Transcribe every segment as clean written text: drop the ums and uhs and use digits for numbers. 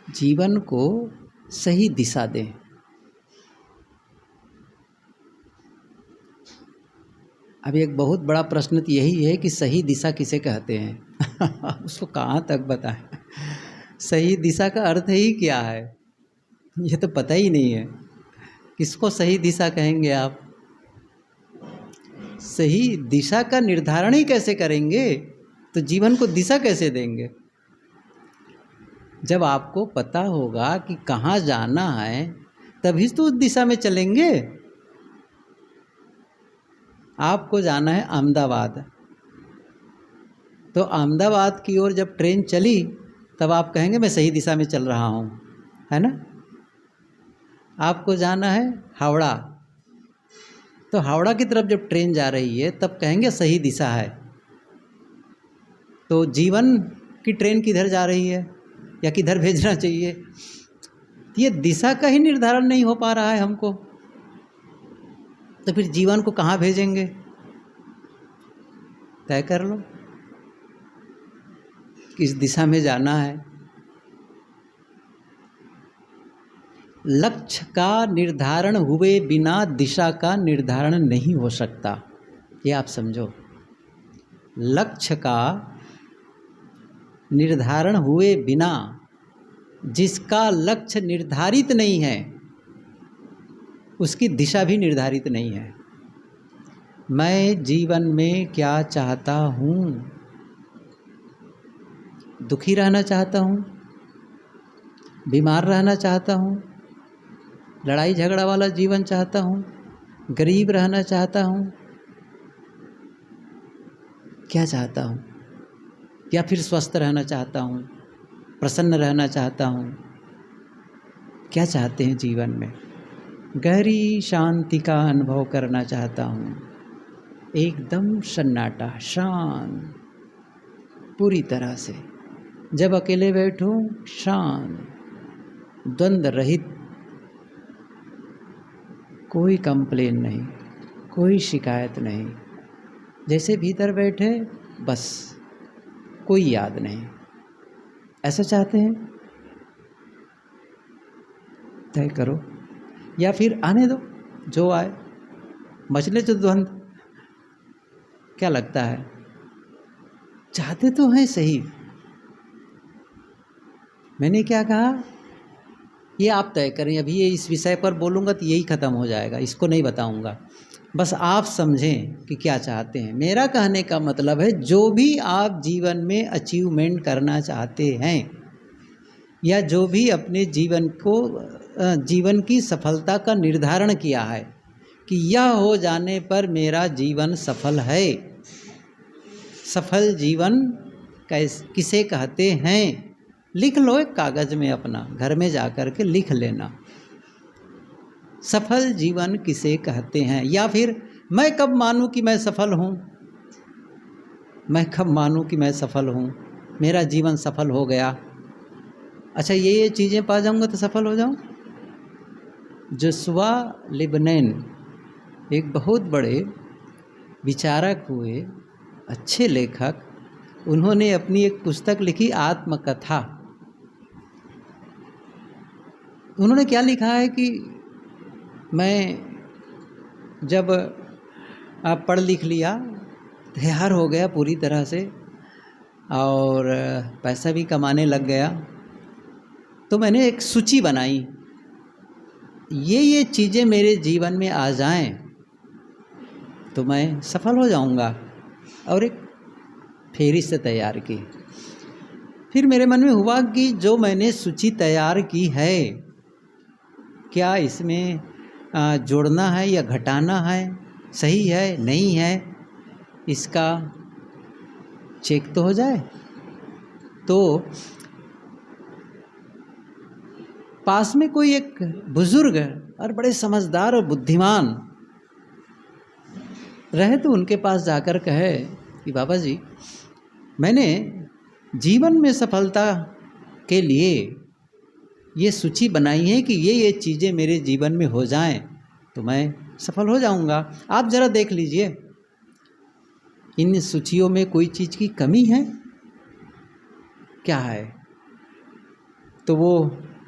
जीवन को सही दिशा दें। अभी एक बहुत बड़ा प्रश्न तो यही है कि सही दिशा किसे कहते हैं उसको कहाँ तक बताएं। सही दिशा का अर्थ ही क्या है ये तो पता ही नहीं है। किसको सही दिशा कहेंगे आप? सही दिशा का निर्धारण ही कैसे करेंगे तो जीवन को दिशा कैसे देंगे? जब आपको पता होगा कि कहाँ जाना है तभी तो उस दिशा में चलेंगे। आपको जाना है अहमदाबाद, तो अहमदाबाद की ओर जब ट्रेन चली तब आप कहेंगे मैं सही दिशा में चल रहा हूँ, है ना। आपको जाना है हावड़ा, तो हावड़ा की तरफ जब ट्रेन जा रही है तब कहेंगे सही दिशा है। तो जीवन की ट्रेन किधर जा रही है या किधर भेजना चाहिए, ये दिशा का ही निर्धारण नहीं हो पा रहा है हमको, तो फिर जीवन को कहाँ भेजेंगे? तय कर लो किस दिशा में जाना है। लक्ष्य का निर्धारण हुए बिना दिशा का निर्धारण नहीं हो सकता, ये आप समझो। लक्ष्य का निर्धारण हुए बिना, जिसका लक्ष्य निर्धारित नहीं है उसकी दिशा भी निर्धारित नहीं है। मैं जीवन में क्या चाहता हूँ? दुखी रहना चाहता हूँ, बीमार रहना चाहता हूँ, लड़ाई झगड़ा वाला जीवन चाहता हूँ, गरीब रहना चाहता हूँ, क्या चाहता हूँ? या फिर स्वस्थ रहना चाहता हूँ, प्रसन्न रहना चाहता हूँ? क्या चाहते हैं जीवन में? गहरी शांति का अनुभव करना चाहता हूँ, एकदम सन्नाटा, शांत, पूरी तरह से। जब अकेले बैठूं शांत, द्वंद्व रहित, कोई कंप्लेन नहीं, कोई शिकायत नहीं, जैसे भीतर बैठे बस, कोई याद नहीं। ऐसा चाहते हैं? तय करो, या फिर आने दो, जो आए, मचले तो द्वंद्व। क्या लगता है? चाहते तो हैं सही। मैंने क्या कहा ये आप तय करें। अभी ये इस विषय पर बोलूँगा तो यही ख़त्म हो जाएगा, इसको नहीं बताऊँगा। बस आप समझें कि क्या चाहते हैं। मेरा कहने का मतलब है जो भी आप जीवन में अचीवमेंट करना चाहते हैं या जो भी अपने जीवन की सफलता का निर्धारण किया है कि यह हो जाने पर मेरा जीवन सफल है। सफल जीवन किसे कहते हैं? लिख लो एक कागज़ में, अपना घर में जा कर के लिख लेना, सफल जीवन किसे कहते हैं। या फिर मैं कब मानूं कि मैं सफल हूं, मैं कब मानूं कि मैं सफल हूं, मेरा जीवन सफल हो गया। अच्छा ये चीज़ें पा जाऊंगा तो सफल हो जाऊं। जोशुआ लिबनेन एक बहुत बड़े विचारक हुए, अच्छे लेखक, उन्होंने अपनी एक पुस्तक लिखी, आत्मकथा। उन्होंने क्या लिखा है कि मैं जब पढ़ लिख लिया, तैयार हो गया पूरी तरह से और पैसा भी कमाने लग गया, तो मैंने एक सूची बनाई, ये चीज़ें मेरे जीवन में आ जाएं तो मैं सफल हो जाऊंगा, और एक फेहरिस्त तैयार की। फिर मेरे मन में हुआ कि जो मैंने सूची तैयार की है, क्या इसमें जोड़ना है या घटाना है, सही है नहीं है, इसका चेक तो हो जाए। तो पास में कोई एक बुजुर्ग और बड़े समझदार और बुद्धिमान रहे, तो उनके पास जाकर कहे कि बाबा जी, मैंने जीवन में सफलता के लिए ये सूची बनाई है कि ये चीज़ें मेरे जीवन में हो जाएं तो मैं सफल हो जाऊंगा। आप ज़रा देख लीजिए इन सूचियों में कोई चीज़ की कमी है क्या है। तो वो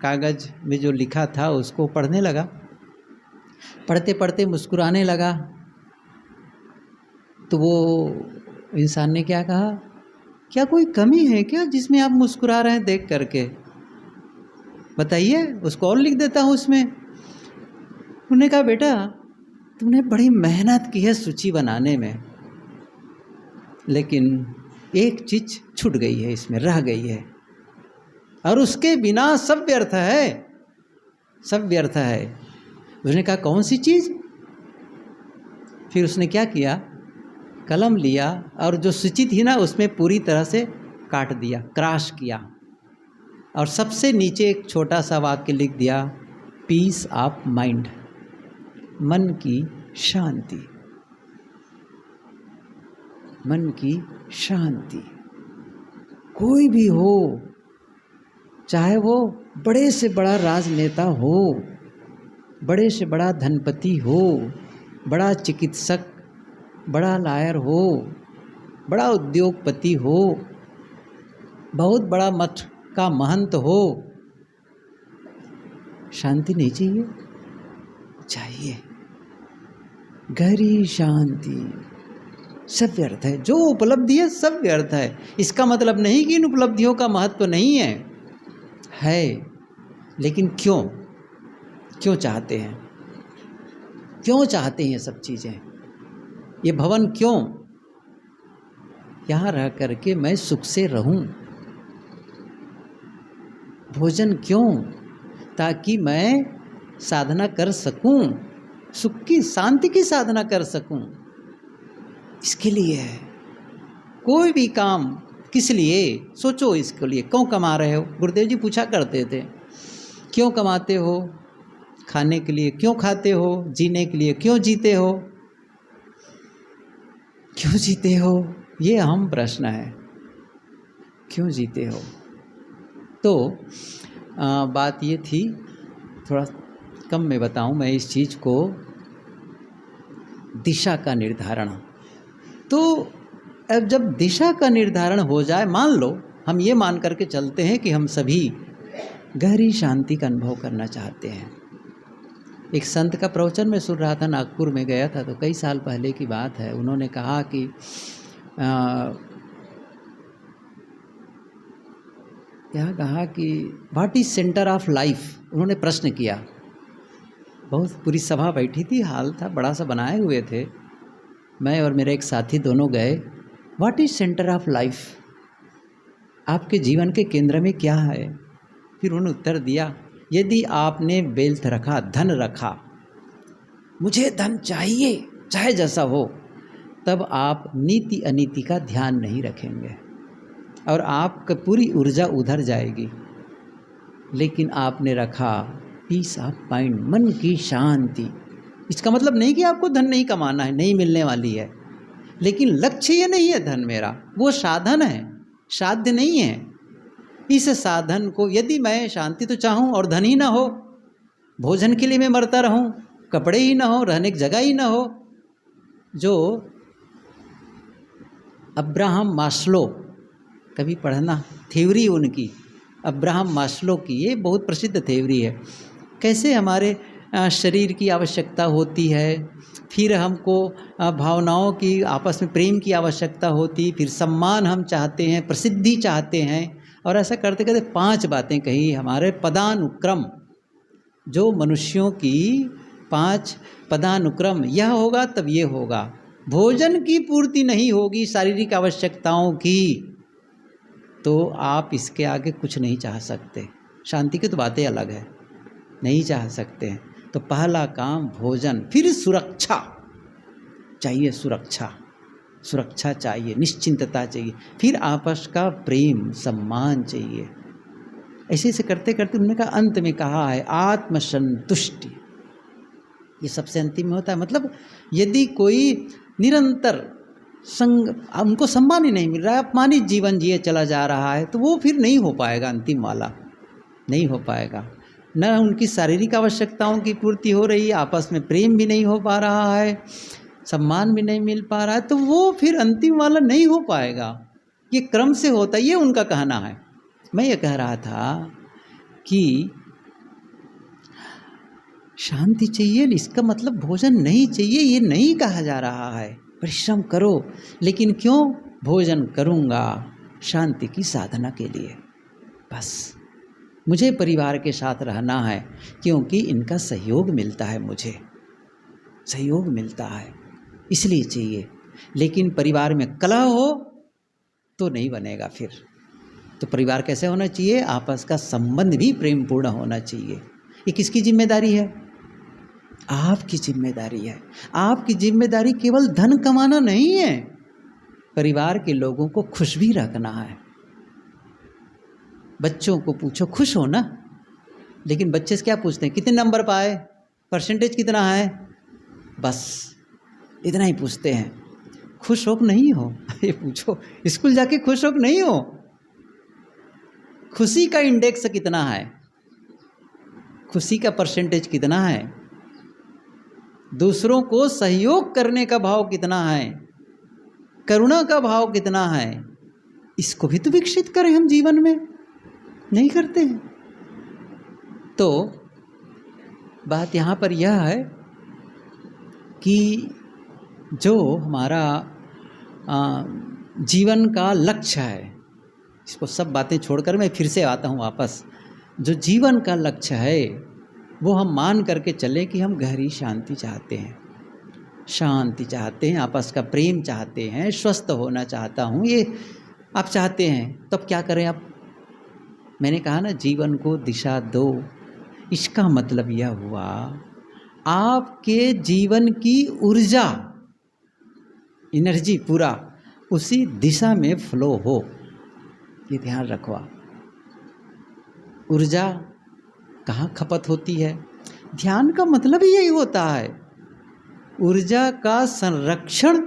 कागज़ में जो लिखा था उसको पढ़ने लगा। पढ़ते पढ़ते मुस्कुराने लगा। तो वो इंसान ने क्या कहा, क्या कोई कमी है क्या जिसमें आप मुस्कुरा रहे हैं देख करके? बताइए, उसको और लिख देता हूँ उसमें। उन्होंने कहा, बेटा तुमने बड़ी मेहनत की है सूची बनाने में, लेकिन एक चीज छूट गई है, इसमें रह गई है, और उसके बिना सब व्यर्थ है, सब व्यर्थ है। उसने कहा, कौन सी चीज? फिर उसने क्या किया, कलम लिया और जो सूची थी ना उसमें पूरी तरह से काट दिया, क्रॉस किया, और सबसे नीचे एक छोटा सा वाक्य लिख दिया, पीस ऑफ माइंड, मन की शांति, मन की शांति। कोई भी हो, चाहे वो बड़े से बड़ा राजनेता हो, बड़े से बड़ा धनपति हो, बड़ा चिकित्सक, बड़ा लायर हो, बड़ा उद्योगपति हो, बहुत बड़ा मठ का महंत हो, शांति नहीं चाहिए? चाहिए, गहरी शांति। सब व्यर्थ है, जो उपलब्धि है सब व्यर्थ है। इसका मतलब नहीं कि इन उपलब्धियों का महत्व नहीं है, लेकिन क्यों क्यों चाहते हैं, क्यों चाहते हैं ये सब चीज़ें? ये भवन क्यों? यहाँ रह करके मैं सुख से रहूं। भोजन क्यों? ताकि मैं साधना कर सकूं, सुख की शांति की साधना कर सकूं, इसके लिए है। कोई भी काम किस लिए? सोचो इसके लिए, क्यों कमा रहे हो? गुरुदेव जी पूछा करते थे, क्यों कमाते हो? खाने के लिए। क्यों खाते हो? जीने के लिए। क्यों जीते हो? क्यों जीते हो? ये अहम प्रश्न है, क्यों जीते हो? तो बात ये थी, थोड़ा कम में बताऊं मैं इस चीज़ को, दिशा का निर्धारण। तो अब जब दिशा का निर्धारण हो जाए, मान लो हम ये मान करके चलते हैं कि हम सभी गहरी शांति का अनुभव करना चाहते हैं। एक संत का प्रवचन में सुन रहा था, नागपुर में गया था, तो कई साल पहले की बात है। उन्होंने कहा कि क्या कहा कि what is centre of life? उन्होंने प्रश्न किया। बहुत पूरी सभा बैठी थी, हाल था बड़ा सा बनाए हुए थे, मैं और मेरे एक साथी दोनों गए। What is centre of life? आपके जीवन के केंद्र में क्या है? फिर उन्होंने उत्तर दिया, यदि आपने वेल्थ रखा, धन रखा, मुझे धन चाहिए चाहे जैसा हो, तब आप नीति अनीति का ध्यान नहीं रखेंगे और आपकी पूरी ऊर्जा उधर जाएगी। लेकिन आपने रखा पीस ऑफ माइंड, मन की शांति। इसका मतलब नहीं कि आपको धन नहीं कमाना है, नहीं मिलने वाली है, लेकिन लक्ष्य ये नहीं है धन मेरा, वो साधन है, साध्य नहीं है। इस साधन को, यदि मैं शांति तो चाहूँ और धन ही ना हो, भोजन के लिए मैं मरता रहूँ, कपड़े ही ना हो, रहने की जगह ही ना हो, जो अब्राहम मास्लो, कभी पढ़ना थ्योरी उनकी, अब्राहम मास्लो की, ये बहुत प्रसिद्ध थ्योरी है। कैसे हमारे शरीर की आवश्यकता होती है, फिर हमको भावनाओं की, आपस में प्रेम की आवश्यकता होती, फिर सम्मान हम चाहते हैं, प्रसिद्धि चाहते हैं, और ऐसा करते करते 5 बातें कही हमारे पदानुक्रम, जो मनुष्यों की 5 पदानुक्रम, यह होगा तब ये होगा। भोजन की पूर्ति नहीं होगी शारीरिक आवश्यकताओं की, तो आप इसके आगे कुछ नहीं चाह सकते। शांति की तो बातें अलग है, नहीं चाह सकते हैं। तो पहला काम भोजन, फिर सुरक्षा चाहिए, सुरक्षा, सुरक्षा चाहिए, निश्चिंतता चाहिए, फिर आपस का प्रेम सम्मान चाहिए। ऐसे ऐसे करते करते उन्होंने कहा, अंत में कहा है आत्मसंतुष्टि, ये सबसे अंतिम में होता है। मतलब यदि कोई निरंतर संग, उनको सम्मान ही नहीं मिल रहा है, अपमानित जीवन जिए चला जा रहा है, तो वो फिर नहीं हो पाएगा, अंतिम वाला नहीं हो पाएगा। न उनकी शारीरिक आवश्यकताओं की पूर्ति हो रही है, आपस में प्रेम भी नहीं हो पा रहा है, सम्मान भी नहीं मिल पा रहा है, तो वो फिर अंतिम वाला नहीं हो पाएगा। ये क्रम से होता है, ये उनका कहना है। मैं ये कह रहा था कि शांति चाहिए, इसका मतलब भोजन नहीं चाहिए, ये नहीं कहा जा रहा है। परिश्रम करो, लेकिन क्यों? भोजन करूँगा शांति की साधना के लिए। बस मुझे परिवार के साथ रहना है, क्योंकि इनका सहयोग मिलता है, मुझे सहयोग मिलता है, इसलिए चाहिए। लेकिन परिवार में कलह हो तो नहीं बनेगा फिर। तो परिवार कैसे होना चाहिए? आपस का संबंध भी प्रेमपूर्ण होना चाहिए। ये किसकी जिम्मेदारी है? आपकी जिम्मेदारी है। आपकी जिम्मेदारी केवल धन कमाना नहीं है, परिवार के लोगों को खुश भी रखना है। बच्चों को पूछो खुश हो ना, लेकिन बच्चे से क्या पूछते हैं? कितने नंबर पाए, परसेंटेज कितना है, बस इतना ही पूछते हैं। खुश हो कि नहीं हो ये पूछो। स्कूल जाके खुश हो कि नहीं हो? खुशी का इंडेक्स कितना है, खुशी का परसेंटेज कितना है, दूसरों को सहयोग करने का भाव कितना है, करुणा का भाव कितना है, इसको भी तो विकसित करें हम जीवन में, नहीं करते हैं। तो बात यहाँ पर यह है कि जो हमारा जीवन का लक्ष्य है, इसको सब बातें छोड़कर मैं फिर से आता हूँ वापस। जो जीवन का लक्ष्य है वो हम मान करके चले कि हम गहरी शांति चाहते हैं, शांति चाहते हैं, आपस का प्रेम चाहते हैं, स्वस्थ होना चाहता हूँ, ये आप चाहते हैं। तब क्या करें आप? मैंने कहा ना, जीवन को दिशा दो। इसका मतलब यह हुआ आपके जीवन की ऊर्जा, एनर्जी पूरा उसी दिशा में फ्लो हो, ये ध्यान रखो। ऊर्जा कहाँ खपत होती है? ध्यान का मतलब ही यही होता है, ऊर्जा का संरक्षण,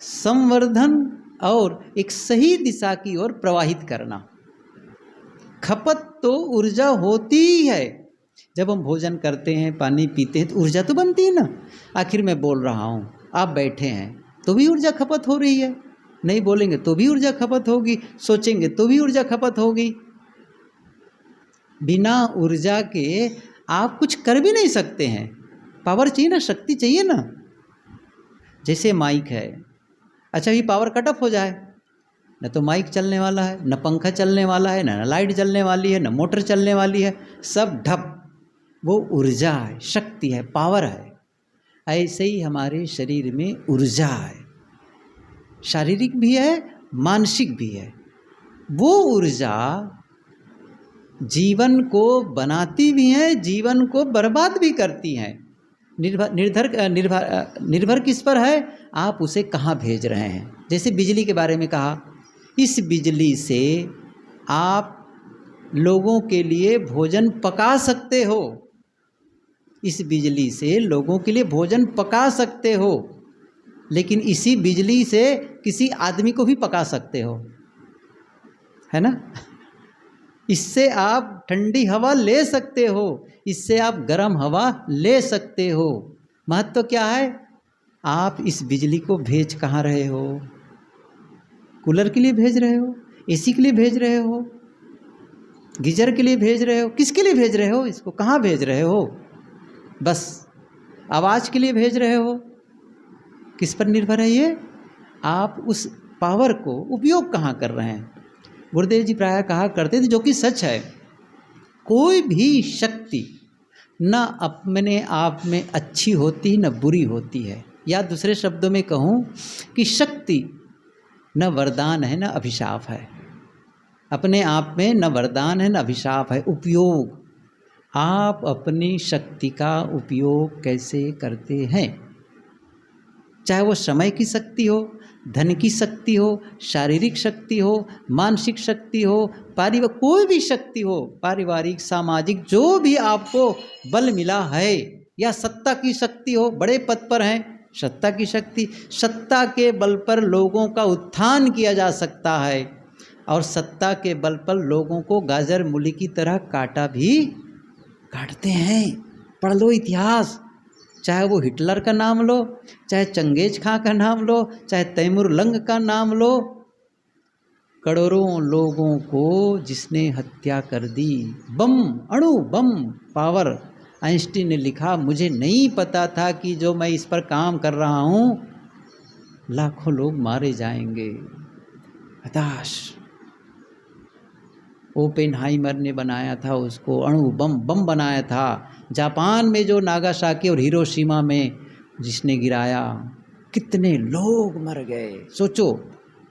संवर्धन और एक सही दिशा की ओर प्रवाहित करना। खपत तो ऊर्जा होती ही है। जब हम भोजन करते हैं, पानी पीते हैं, तो ऊर्जा तो बनती है ना। आखिर मैं बोल रहा हूँ, आप बैठे हैं तो भी ऊर्जा खपत हो रही है, नहीं बोलेंगे तो भी ऊर्जा खपत होगी, सोचेंगे तो भी ऊर्जा खपत होगी। बिना ऊर्जा के आप कुछ कर भी नहीं सकते हैं। पावर चाहिए ना, शक्ति चाहिए ना। जैसे माइक है, अच्छा ये पावर कट ऑफ हो जाए, न तो माइक चलने वाला है, न पंखा चलने वाला है, न लाइट चलने वाली है, न मोटर चलने वाली है, सब ठप। वो ऊर्जा है, शक्ति है, पावर है। ऐसे ही हमारे शरीर में ऊर्जा है, शारीरिक भी है, मानसिक भी है। वो ऊर्जा जीवन को बनाती भी है, जीवन को बर्बाद भी करती हैं। निर्भर किस पर है? आप उसे कहाँ भेज रहे हैं। जैसे बिजली के बारे में कहा, इस बिजली से आप लोगों के लिए भोजन पका सकते हो, इस बिजली से लोगों के लिए भोजन पका सकते हो, लेकिन इसी बिजली से किसी आदमी को भी पका सकते हो, है ना। इससे आप ठंडी हवा ले सकते हो, इससे आप गर्म हवा ले सकते हो। महत्व क्या है? आप इस बिजली को भेज कहाँ रहे हो? कूलर के लिए भेज रहे हो, एसी के लिए भेज रहे हो, गीजर के लिए भेज रहे हो, किसके लिए भेज रहे हो? इसको कहाँ भेज रहे हो? बस आवाज़ के लिए भेज रहे हो। किस पर निर्भर है ये? आप उस पावर को उपयोग कहाँ कर रहे हैं? गुरुदेव जी प्रायः कहा करते थे, जो कि सच है, कोई भी शक्ति न अपने आप में अच्छी होती न बुरी होती है। या दूसरे शब्दों में कहूँ कि शक्ति न वरदान है न अभिशाप है, अपने आप में न वरदान है न अभिशाप है। उपयोग, आप अपनी शक्ति का उपयोग कैसे करते हैं, चाहे वो समय की शक्ति हो, धन की शक्ति हो, शारीरिक शक्ति हो, मानसिक शक्ति हो, पारिवारिक कोई भी शक्ति हो, पारिवारिक सामाजिक जो भी आपको बल मिला है, या सत्ता की शक्ति हो, बड़े पद पर हैं, सत्ता की शक्ति, सत्ता के बल पर लोगों का उत्थान किया जा सकता है, और सत्ता के बल पर लोगों को गाजर मूली की तरह काटते हैं। पढ़ लो इतिहास, चाहे वो हिटलर का नाम लो, चाहे चंगेज खां का नाम लो, चाहे तैमूर लंग का नाम लो, करोड़ों लोगों को जिसने हत्या कर दी। बम, अणु बम पावर। आइंस्टीन ने लिखा, मुझे नहीं पता था कि जो मैं इस पर काम कर रहा हूँ लाखों लोग मारे जाएंगे। हताश। ओपेनहाइमर ने बनाया था उसको, अणु बम बनाया था। जापान में जो नागासाकी और हिरोशिमा में जिसने गिराया, कितने लोग मर गए।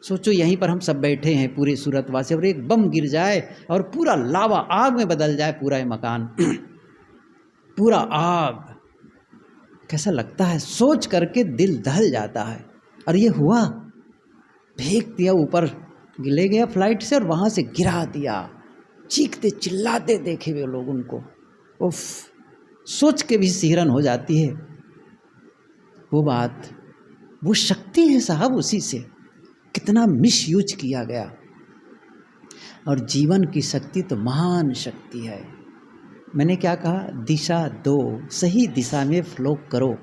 सोचो यहीं पर हम सब बैठे हैं पूरे सूरतवासी, और एक बम गिर जाए और पूरा लावा आग में बदल जाए पूरा ये मकान पूरा आग। कैसा लगता है, सोच करके दिल दहल जाता है। और ये हुआ, फेंक दिया ऊपर, ले गया फ्लाइट से और वहाँ से गिरा दिया। चीखते चिल्लाते देखे वे लोग उनको। उफ, सोच के भी सिहरन हो जाती है। वो बात, वो शक्ति है साहब, उसी से कितना मिसयूज किया गया। और जीवन की शक्ति तो महान शक्ति है। मैंने क्या कहा, दिशा दो, सही दिशा में फ्लो करो।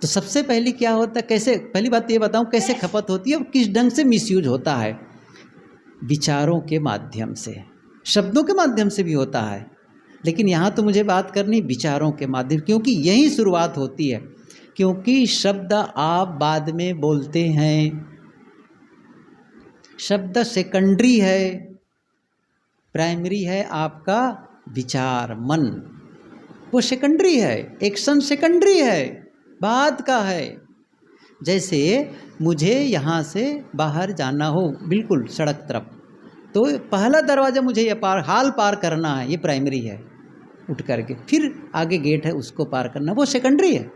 तो सबसे पहले क्या होता है, कैसे, पहली बात ये बताऊं कैसे खपत होती है और किस ढंग से मिसयूज होता है। विचारों के माध्यम से, शब्दों के माध्यम से भी होता है, लेकिन यहाँ तो मुझे बात करनी विचारों के माध्यम, क्योंकि यही शुरुआत होती है। क्योंकि शब्द आप बाद में बोलते हैं, शब्द सेकेंडरी है, प्राइमरी है आपका विचार, मन, वो सेकेंडरी है। एक्शन सेकेंडरी है, बाद का है। जैसे मुझे यहाँ से बाहर जाना हो बिल्कुल सड़क तरफ, तो पहला दरवाज़ा मुझे ये हाल पार करना है, ये प्राइमरी है। उठ करके फिर आगे गेट है, उसको पार करना, वो सेकेंडरी है।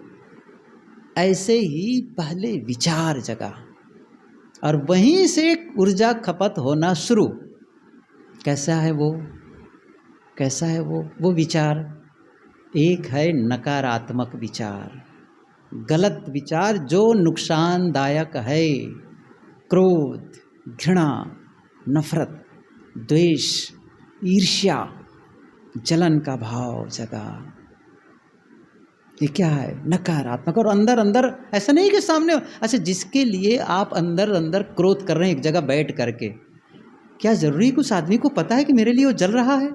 ऐसे ही पहले विचार जगा और वहीं से ऊर्जा खपत होना शुरू। कैसा है वो, कैसा है वो विचार? एक है नकारात्मक विचार, गलत विचार जो नुकसानदायक है। क्रोध, घृणा, नफरत, द्वेष, ईर्ष्या, जलन का भाव जगा। ये क्या है? नकारात्मक। और अंदर अंदर ऐसा नहीं कि सामने, अच्छा जिसके लिए आप अंदर अंदर क्रोध कर रहे हैं एक जगह बैठ करके, क्या जरूरी कि उस आदमी को पता है कि मेरे लिए वो जल रहा है?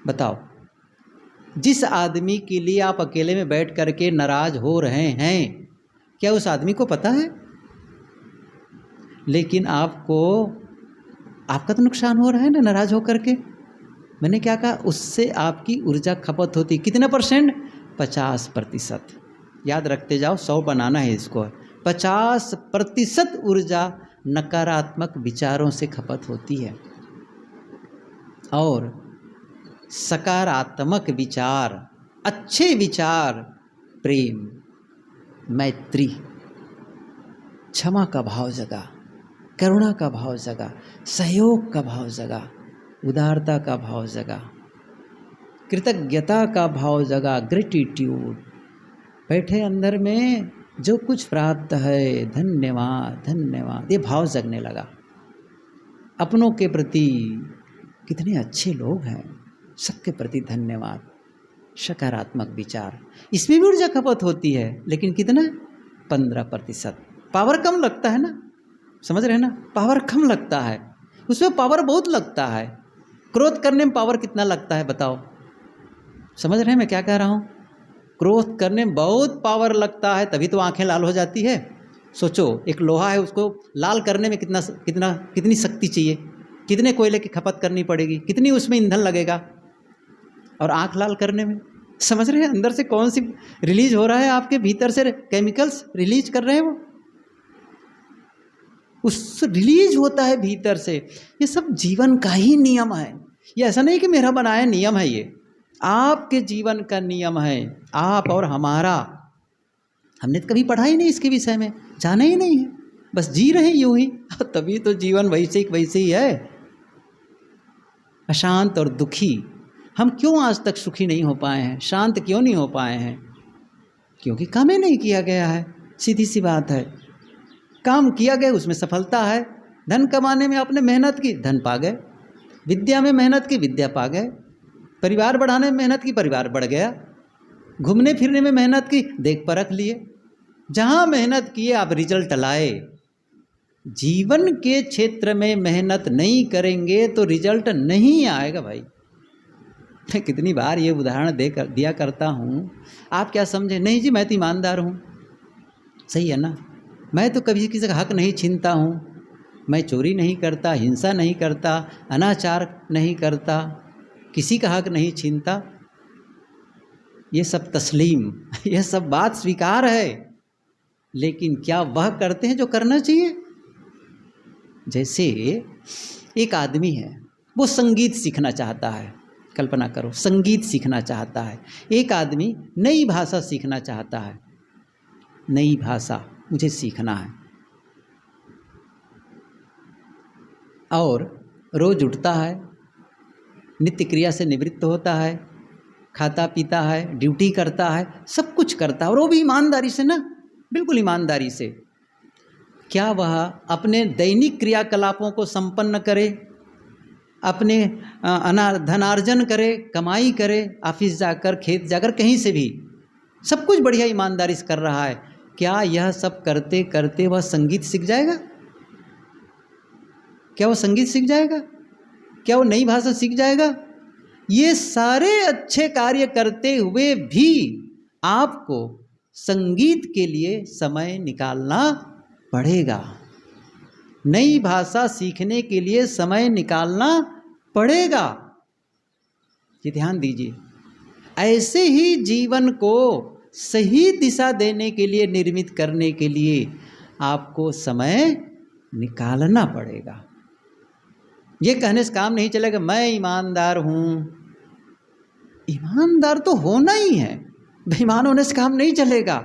बताओ। जिस आदमी के लिए आप अकेले में बैठ करके नाराज हो रहे हैं, क्या उस आदमी को पता है? लेकिन आपको, आपका तो नुकसान हो रहा है ना नाराज हो करके। मैंने क्या कहा, उससे आपकी ऊर्जा खपत होती कितना %? 50%। याद रखते जाओ, 100 बनाना है इसको। 50% ऊर्जा नकारात्मक विचारों से खपत होती है, और सकारात्मक विचार, अच्छे विचार, प्रेम, मैत्री, क्षमा का भाव जगा, करुणा का भाव जगा, सहयोग का भाव जगा, उदारता का भाव जगा, कृतज्ञता का भाव जगा, ग्रेटिट्यूड। बैठे अंदर में जो कुछ प्राप्त है, धन्यवाद धन्यवाद, ये भाव जगने लगा। अपनों के प्रति कितने अच्छे लोग हैं, सबके प्रति धन्यवाद, सकारात्मक विचार, इसमें भी ऊर्जा खपत होती है, लेकिन कितना? 15%। पावर कम लगता है ना, समझ रहे हैं ना? पावर कम लगता है, उसमें पावर बहुत लगता है। क्रोध करने में पावर कितना लगता है बताओ? समझ रहे हैं मैं क्या कह रहा हूँ? क्रोध करने में बहुत पावर लगता है, तभी तो आंखें लाल हो जाती है। सोचो, एक लोहा है, उसको लाल करने में कितनी शक्ति चाहिए, कितने कोयले की खपत करनी पड़ेगी, कितनी उसमें ईंधन लगेगा, और आंख लाल करने में, समझ रहे हैं अंदर से कौन सी रिलीज हो रहा है, आपके भीतर से केमिकल्स रिलीज कर रहे हैं, वो उस रिलीज होता है भीतर से। ये सब जीवन का ही नियम है, ये ऐसा नहीं कि मेरा बनाया नियम है, ये आपके जीवन का नियम है, आप और हमारा। हमने तो कभी पढ़ा ही नहीं इसके विषय में, जाना ही नहीं है, बस जी रहे यूं ही, तभी तो जीवन वैसे ही है, अशांत और दुखी। हम क्यों आज तक सुखी नहीं हो पाए हैं, शांत क्यों नहीं हो पाए हैं? क्योंकि काम ही नहीं किया गया है, सीधी सी बात है। काम किया गया, उसमें सफलता है। धन कमाने में आपने मेहनत की, धन पा गए। विद्या में मेहनत की, विद्या पा गए। परिवार बढ़ाने में मेहनत की, परिवार बढ़ गया। घूमने फिरने में मेहनत की, देख परख लिए। जहाँ मेहनत किए आप रिजल्ट लाए, जीवन के क्षेत्र में मेहनत नहीं करेंगे तो रिजल्ट नहीं आएगा भाई। मैं कितनी बार ये उदाहरण दिया करता हूँ, आप क्या समझे, नहीं जी मैं तो ईमानदार हूँ, सही है ना, मैं तो कभी किसी का हक नहीं छीनता हूँ, मैं चोरी नहीं करता, हिंसा नहीं करता, अनाचार नहीं करता, किसी का हक नहीं छीनता, ये सब तस्लीम, ये सब बात स्वीकार है, लेकिन क्या वह करते हैं जो करना चाहिए? जैसे एक आदमी है, वो संगीत सीखना चाहता है, कल्पना करो संगीत सीखना चाहता है, एक आदमी नई भाषा सीखना चाहता है, नई भाषा मुझे सीखना है, और रोज उठता है, नित्य क्रिया से निवृत्त होता है, खाता पीता है, ड्यूटी करता है, सब कुछ करता है, और वो भी ईमानदारी से ना, बिल्कुल ईमानदारी से। क्या वह अपने दैनिक क्रियाकलापों को संपन्न करे, अपने धनार्जन करे, कमाई करे, ऑफिस जाकर, खेत जाकर, कहीं से भी सब कुछ बढ़िया ईमानदारी से कर रहा है, क्या यह सब करते करते वह संगीत सीख जाएगा? क्या वो संगीत सीख जाएगा? क्या वो नई भाषा सीख जाएगा? ये सारे अच्छे कार्य करते हुए भी आपको संगीत के लिए समय निकालना पड़ेगा, नई भाषा सीखने के लिए समय निकालना पड़ेगा। ये ध्यान दीजिए। ऐसे ही जीवन को सही दिशा देने के लिए, निर्मित करने के लिए आपको समय निकालना पड़ेगा। ये कहने से काम नहीं चलेगा मैं ईमानदार हूँ, ईमानदार तो होना ही है, बेईमान होने से काम नहीं चलेगा।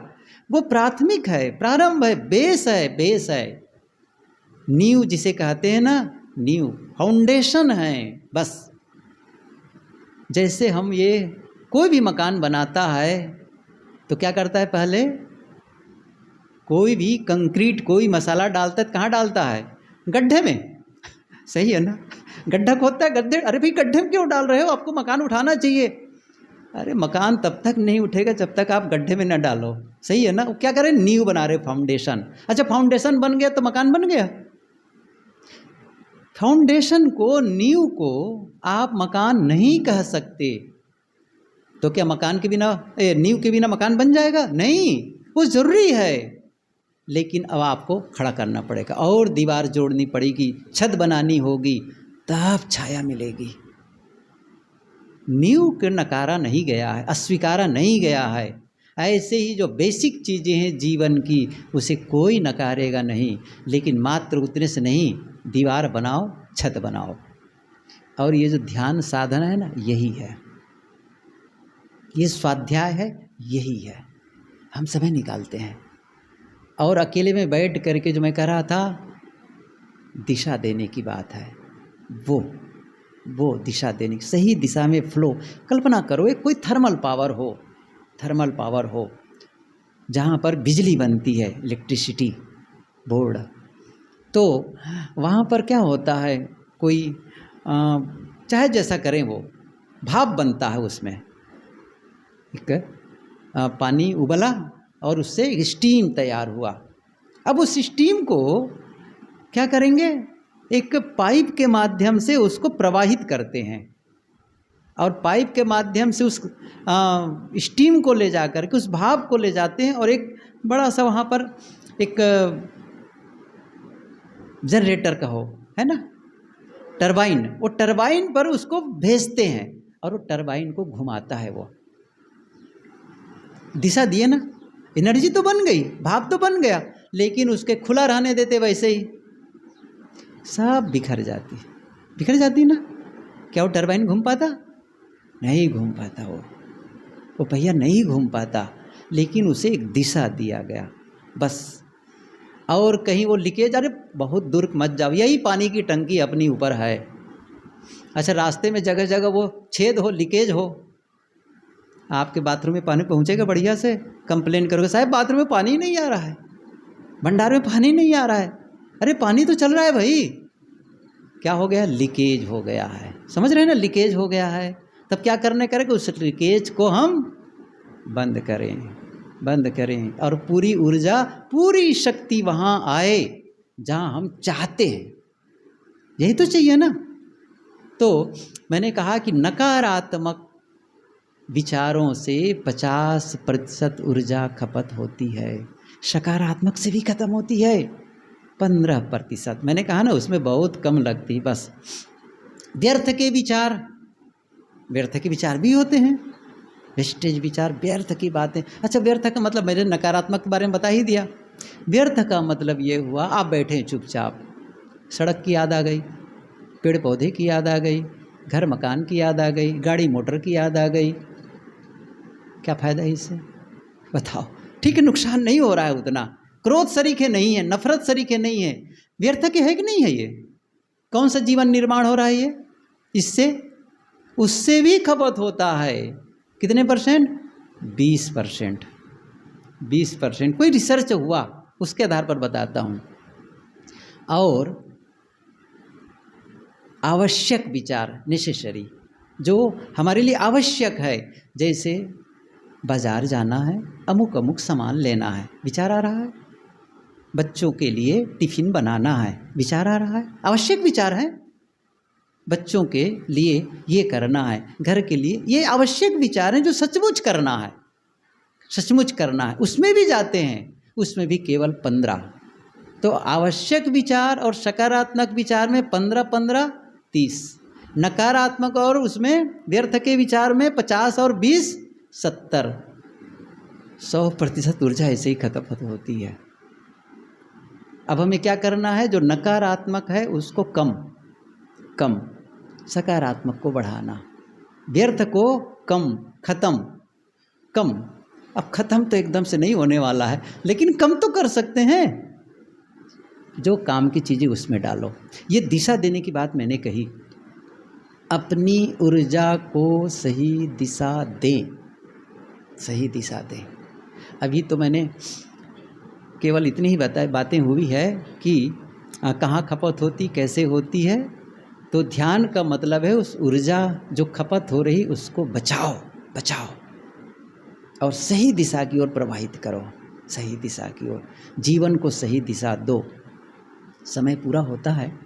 वो प्राथमिक है, प्रारंभ है, बेस है, बेस है, नींव जिसे कहते हैं ना, नींव फाउंडेशन है बस। जैसे हम ये कोई भी मकान बनाता है तो क्या करता है, पहले कोई भी कंक्रीट, कोई मसाला डालता है तो कहाँ डालता है? गड्ढे में, सही है ना, गड्ढा खोदता है, गड्ढे, अरे भाई गड्ढे में क्यों डाल रहे हो, आपको मकान उठाना चाहिए। अरे मकान तब तक नहीं उठेगा जब तक आप गड्ढे में न डालो, सही है ना। वो क्या करें, नींव बना रहे, फाउंडेशन। अच्छा फाउंडेशन बन गया तो मकान बन गया। फाउंडेशन को, नींव को आप मकान नहीं कह सकते, तो क्या मकान के बिना, नींव के बिना मकान बन जाएगा? नहीं, वो जरूरी है, लेकिन अब आपको खड़ा करना पड़ेगा और दीवार जोड़नी पड़ेगी, छत बनानी होगी, तब छाया मिलेगी। नींव के नकारा नहीं गया है, अस्वीकारा नहीं गया है। ऐसे ही जो बेसिक चीज़ें हैं जीवन की, उसे कोई नकारेगा नहीं, लेकिन मात्र उतने से नहीं, दीवार बनाओ, छत बनाओ। और ये जो ध्यान साधना है ना, यही है, ये स्वाध्याय है, यही है। हम समय निकालते हैं और अकेले में बैठ करके, जो मैं कह रहा था, दिशा देने की बात है, वो दिशा देने की, सही दिशा में फ्लो। कल्पना करो एक कोई थर्मल पावर हो जहाँ पर बिजली बनती है, इलेक्ट्रिसिटी बोर्ड, तो वहाँ पर क्या होता है, कोई चाहे जैसा करें, वो भाप बनता है, उसमें एक पानी उबला और उससे एक स्टीम तैयार हुआ। अब उस स्टीम को क्या करेंगे, एक पाइप के माध्यम से उसको प्रवाहित करते हैं, और पाइप के माध्यम से उस स्टीम को ले जाकर के, उस भाप को ले जाते हैं, और एक बड़ा सा वहाँ पर एक जनरेटर का हो, है ना, टरबाइन, वो टरबाइन पर उसको भेजते हैं, और वो टरबाइन को घुमाता है। वो दिशा दिए ना, एनर्जी तो बन गई, भाप तो बन गया, लेकिन उसके खुला रहने देते, वैसे ही सब बिखर जाती ना। क्या वो टरबाइन घूम पाता? नहीं घूम पाता, वो पहिया नहीं घूम पाता, लेकिन उसे एक दिशा दिया गया बस। और कहीं वो लीकेज, अरे बहुत दूर मत जाओ, यही पानी की टंकी अपनी ऊपर है। अच्छा रास्ते में जगह जगह वो छेद हो, लीकेज हो, आपके बाथरूम में पानी पहुंचेगा बढ़िया से? कंप्लेन करोगे, साहब बाथरूम में पानी नहीं आ रहा है, भंडार में पानी नहीं आ रहा है। अरे पानी तो चल रहा है भाई, क्या हो गया? लीकेज हो गया है, समझ रहे हैं ना, लीकेज हो गया है। तब क्या करने करेंगे, उस लीकेज को हम बंद करें, और पूरी ऊर्जा, पूरी शक्ति वहाँ आए, जहाँ हम चाहते हैं, यही तो चाहिए ना। तो मैंने कहा कि नकारात्मक विचारों से 50% ऊर्जा खपत होती है, सकारात्मक से भी खत्म होती है 15%। मैंने कहा ना उसमें बहुत कम लगती। बस व्यर्थ के विचार भी होते हैं, वेस्टेज विचार, व्यर्थ की बातें। अच्छा, व्यर्थ का मतलब मैंने नकारात्मक के बारे में बता ही दिया। व्यर्थ का मतलब ये हुआ, आप बैठे हैं चुपचाप, सड़क की याद आ गई, पेड़ पौधे की याद आ गई, घर मकान की याद आ गई, गाड़ी मोटर की याद आ गई, क्या फ़ायदा है इससे? बताओ। ठीक है, नुकसान नहीं हो रहा है उतना, क्रोध सरीखे नहीं है, नफरत सरीखे नहीं है, व्यर्थ के है कि नहीं है? ये कौन सा जीवन निर्माण हो रहा है ये? इससे उससे भी खपत होता है। कितने परसेंट? 20%। 20%। कोई रिसर्च हुआ, उसके आधार पर बताता हूँ। और आवश्यक विचार, नेसेसरी, जो हमारे लिए आवश्यक है, जैसे बाजार जाना है, अमुक अमुक सामान लेना है, विचार आ रहा है। बच्चों के लिए टिफिन बनाना है, विचार आ रहा है, आवश्यक विचार है। बच्चों के लिए ये करना है, घर के लिए, ये आवश्यक विचार हैं जो सचमुच करना है, सचमुच करना है, उसमें भी जाते हैं, उसमें भी केवल 15। तो आवश्यक विचार और सकारात्मक विचार में 15-15, 30। नकारात्मक और उसमें व्यर्थ के विचार में 50 और 20, 70। 100% ऊर्जा ऐसे ही खत्म होती है। अब हमें क्या करना है? जो नकारात्मक है उसको कम, सकारात्मक को बढ़ाना, व्यर्थ को कम, कम। अब खत्म तो एकदम से नहीं होने वाला है, लेकिन कम तो कर सकते हैं। जो काम की चीज़ें उसमें डालो। ये दिशा देने की बात मैंने कही, अपनी ऊर्जा को सही दिशा दें, सही दिशा दें। अभी तो मैंने केवल इतनी ही बातें हुई है कि कहाँ खपत होती, कैसे होती है। तो ध्यान का मतलब है उस ऊर्जा जो खपत हो रही उसको बचाओ और सही दिशा की ओर प्रवाहित करो, सही दिशा की ओर, जीवन को सही दिशा दो। समय पूरा होता है,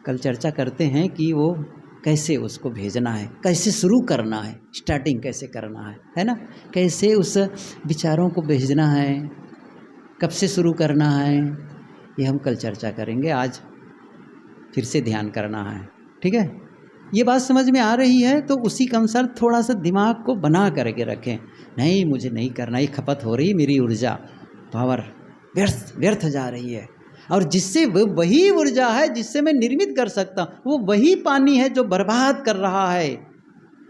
कल चर्चा करते हैं कि वो कैसे उसको भेजना है, कैसे शुरू करना है, स्टार्टिंग कैसे करना है ना, कैसे उस विचारों को भेजना है, कब से शुरू करना है, ये हम कल चर्चा करेंगे। आज फिर से ध्यान करना है, ठीक है? ये बात समझ में आ रही है तो उसी के अनुसार थोड़ा सा दिमाग को बना करके रखें। नहीं, मुझे नहीं करना, ये खपत हो रही, मेरी ऊर्जा, पावर व्यर्थ जा रही है। और जिससे वही ऊर्जा है जिससे मैं निर्मित कर सकता हूँ, वो वही पानी है जो बर्बाद कर रहा है,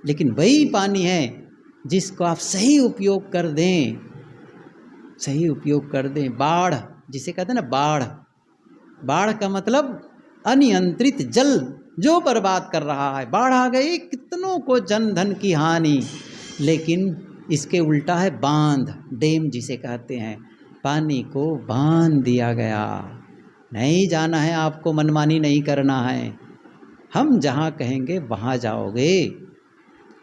लेकिन वही पानी है जिसको आप सही उपयोग कर दें, सही उपयोग कर दें। बाढ़ जिसे कहते हैं ना, बाढ़ का मतलब अनियंत्रित जल जो बर्बाद कर रहा है। बाढ़ आ गई, कितनों को जन धन की हानि। लेकिन इसके उल्टा है बांध, डैम जिसे कहते हैं, पानी को बांध दिया गया। नहीं जाना है आपको, मनमानी नहीं करना है, हम जहाँ कहेंगे वहाँ जाओगे।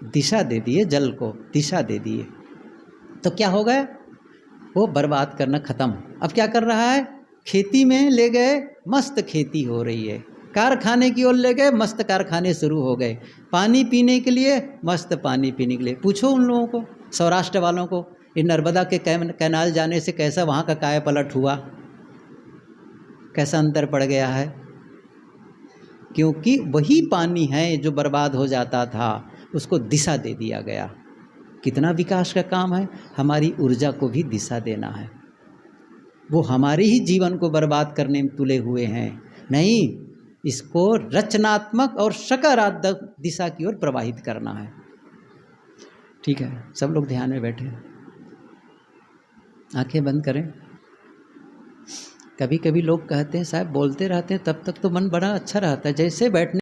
दिशा दे दिए, जल को दिशा दे दिए, तो क्या हो गया? वो बर्बाद करना खत्म। अब क्या कर रहा है? खेती में ले गए, मस्त खेती हो रही है। कारखाने की ओर ले गए, मस्त कारखाने शुरू हो गए। पानी पीने के लिए, मस्त पानी पीने के लिए। पूछो उन लोगों को, सौराष्ट्र वालों को, ये नर्मदा के कैनाल जाने से कैसा वहाँ का काया पलट हुआ, कैसा अंतर पड़ गया है। क्योंकि वही पानी है जो बर्बाद हो जाता था, उसको दिशा दे दिया गया। कितना विकास का काम है, हमारी ऊर्जा को भी दिशा देना है। वो हमारे ही जीवन को बर्बाद करने में तुले हुए हैं, नहीं, इसको रचनात्मक और सकारात्मक दिशा की ओर प्रवाहित करना है। ठीक है, सब लोग ध्यान में बैठे, आंखें बंद करें। कभी कभी लोग कहते हैं साहब बोलते रहते हैं तब तक तो मन बड़ा अच्छा रहता है, जैसे बैठने